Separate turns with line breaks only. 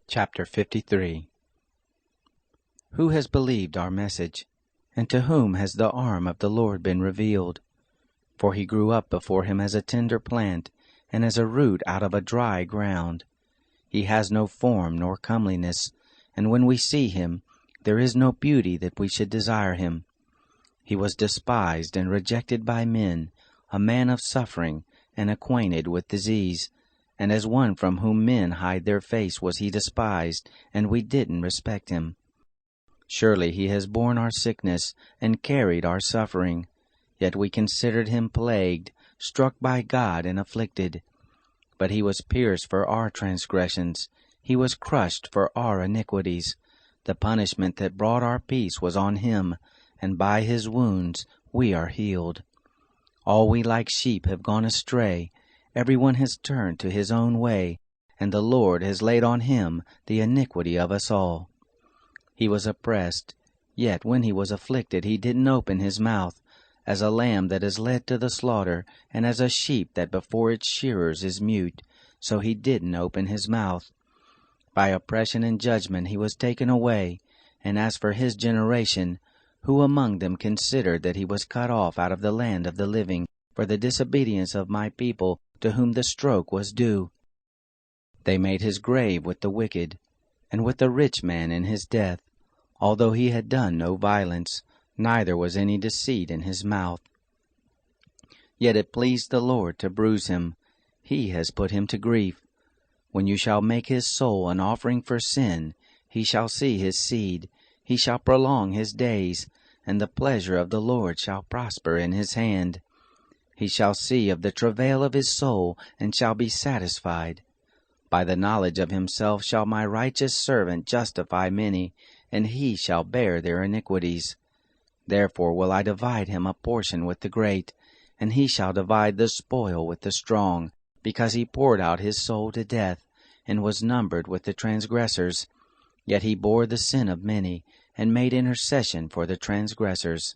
Chapter 53. Who has believed our message, and to whom has the arm of the Lord been revealed? For he grew up before him as a tender plant, and as a root out of a dry ground. He has no form nor comeliness, and when we see him, there is no beauty that we should desire him. He was despised and rejected by men, a man of suffering, and acquainted with disease. And as one from whom men hide their face was he despised, and we didn't respect him. Surely he has borne our sickness, and carried our suffering. Yet we considered him plagued, struck by God, and afflicted. But he was pierced for our transgressions, he was crushed for our iniquities. The punishment that brought our peace was on him, and by his wounds we are healed. All we like sheep have gone astray, everyone has turned to his own way, and the Lord has laid on him the iniquity of us all. He was oppressed, yet when he was afflicted he didn't open his mouth. As a lamb that is led to the slaughter, and as a sheep that before its shearers is mute, so he didn't open his mouth. By oppression and judgment he was taken away. And as for his generation, who among them considered that he was cut off out of the land of the living, for the disobedience of my people, to whom the stroke was due? They made his grave with the wicked, and with the rich man in his death, although he had done no violence, neither was any deceit in his mouth. Yet it pleased the Lord to bruise him, he has put him to grief. When you shall make his soul an offering for sin, he shall see his seed, he shall prolong his days, and the pleasure of the Lord shall prosper in his hand. He shall see of the travail of his soul, and shall be satisfied. By the knowledge of himself shall my righteous servant justify many, and he shall bear their iniquities. Therefore will I divide him a portion with the great, and he shall divide the spoil with the strong, because he poured out his soul to death, and was numbered with the transgressors. Yet he bore the sin of many, and made intercession for the transgressors.